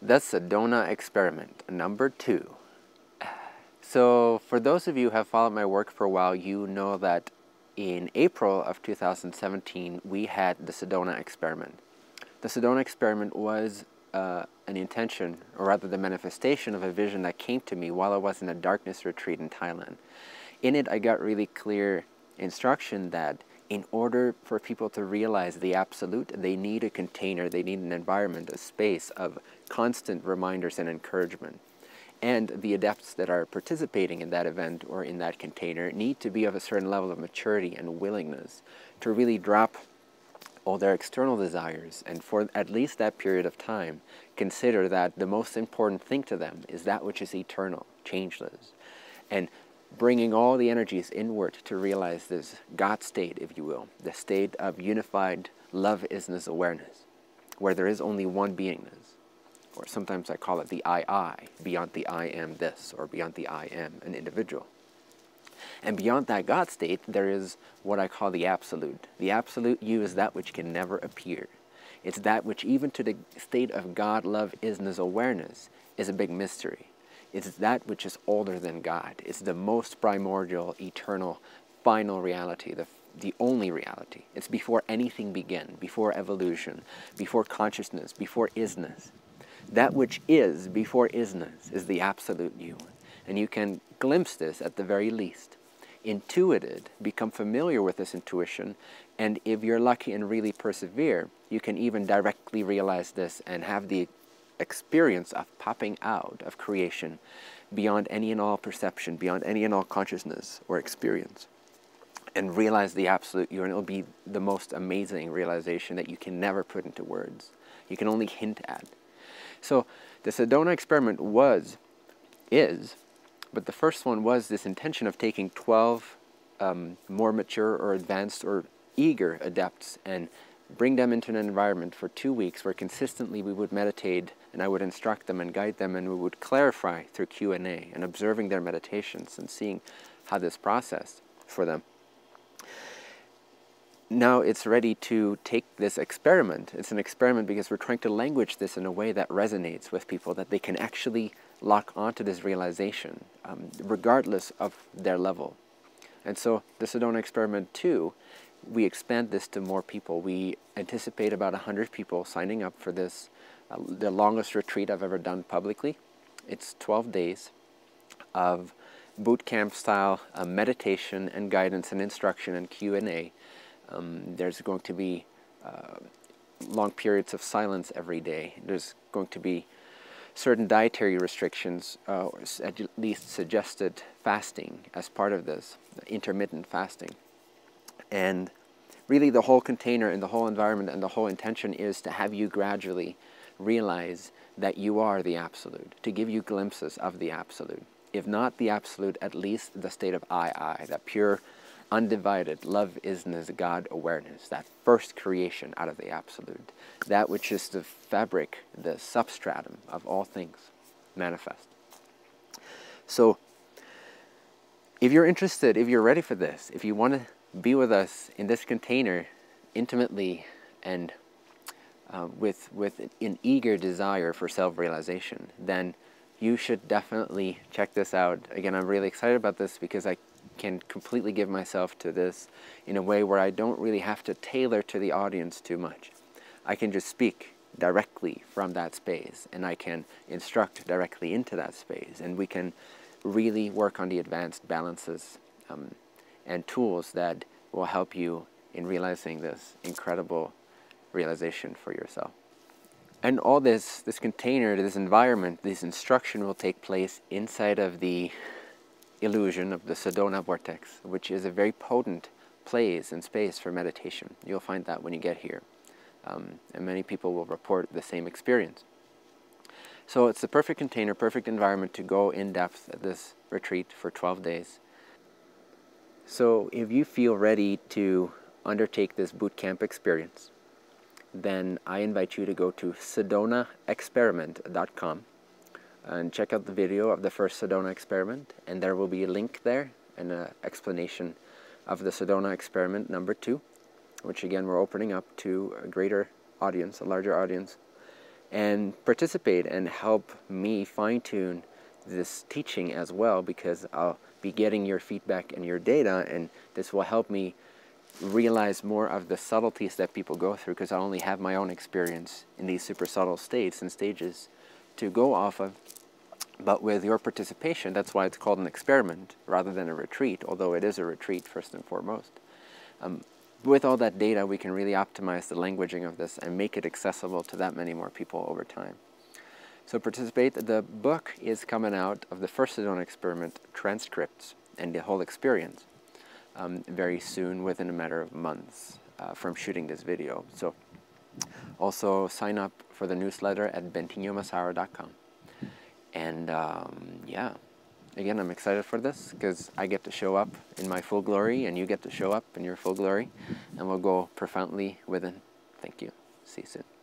The Sedona Experiment, number 2. So for those of you who have followed my work for a while, you know that in April of 2017, we had the Sedona Experiment. The Sedona Experiment was an intention, or rather the manifestation of a vision that came to me while I was in a darkness retreat in Thailand. In it, I got really clear instruction that in order for people to realize the absolute, they need a container, they need an environment, a space of constant reminders and encouragement. And the adepts that are participating in that event or in that container need to be of a certain level of maturity and willingness to really drop all their external desires, and for at least that period of time, consider that the most important thing to them is that which is eternal, changeless, and bringing all the energies inward to realize this God state, if you will, the state of unified love-isness awareness, where there is only one beingness, or sometimes I call it the I, beyond the I am this, or beyond the I am an individual. And beyond that God state, there is what I call the absolute. The absolute you is that which can never appear. It's that which, even to the state of God, love, isness, awareness, is a big mystery. It's that which is older than God. It's the most primordial, eternal, final reality, the only reality. It's before anything began, before evolution, before consciousness, before isness. That which is before isness is the absolute you. And you can glimpse this at the very least. Intuit it, become familiar with this intuition, and if you're lucky and really persevere, you can even directly realize this and have the experience of popping out of creation beyond any and all perception, beyond any and all consciousness or experience, and realize the absolute you, and it'll be the most amazing realization that you can never put into words. You can only hint at. So the Sedona Experiment is, but the first one was this intention of taking 12 more mature or advanced or eager adepts and bring them into an environment for 2 weeks where consistently we would meditate, and I would instruct them and guide them, and we would clarify through Q&A and observing their meditations and seeing how this processed for them. Now it's ready to take this experiment. It's an experiment because we're trying to language this in a way that resonates with people, that they can actually lock onto this realization, regardless of their level. And so the Sedona Experiment 2, we expand this to more people. We anticipate about 100 people signing up for this, the longest retreat I've ever done publicly. It's 12 days of boot camp style meditation and guidance and instruction and Q&A. There's going to be long periods of silence every day. There's going to be certain dietary restrictions, or at least suggested fasting as part of this, intermittent fasting. And really the whole container and the whole environment and the whole intention is to have you gradually realize that you are the absolute, to give you glimpses of the absolute. If not the absolute, at least the state of I, that pure, undivided love, isness, God awareness, that first creation out of the absolute, that which is the fabric, the substratum of all things manifest. So if you're interested, if you're ready for this, if you want to be with us in this container intimately and with an eager desire for self-realization, then you should definitely check this out. Again, I'm really excited about this because I can completely give myself to this in a way where I don't really have to tailor to the audience too much. I can just speak directly from that space, and I can instruct directly into that space, and we can really work on the advanced balances and tools that will help you in realizing this incredible realization for yourself. And all this container, this environment, this instruction will take place inside of the illusion of the Sedona vortex, which is a very potent place and space for meditation. You'll find that when you get here. And many people will report the same experience. So it's the perfect container, perfect environment to go in depth at this retreat for 12 days. So if you feel ready to undertake this boot camp experience, then I invite you to go to sedonaexperiment.com and check out the video of the first Sedona experiment, and there will be a link there and an explanation of the Sedona experiment number 2, which again we're opening up to a greater audience, a larger audience. and participate and help me fine-tune this teaching as well, because I'll be getting your feedback and your data, and this will help me realize more of the subtleties that people go through, because I only have my own experience in these super subtle states and stages to go off of. But with your participation, that's why it's called an experiment rather than a retreat, although it is a retreat first and foremost. With all that data, we can really optimize the languaging of this and make it accessible to that many more people over time. So participate. The book is coming out of the first Sedona experiment, transcripts, and the whole experience very soon, within a matter of months from shooting this video. So also sign up for the newsletter at bentinhomassaro.com. And yeah, again, I'm excited for this because I get to show up in my full glory and you get to show up in your full glory, and we'll go profoundly within. Thank you. See you soon.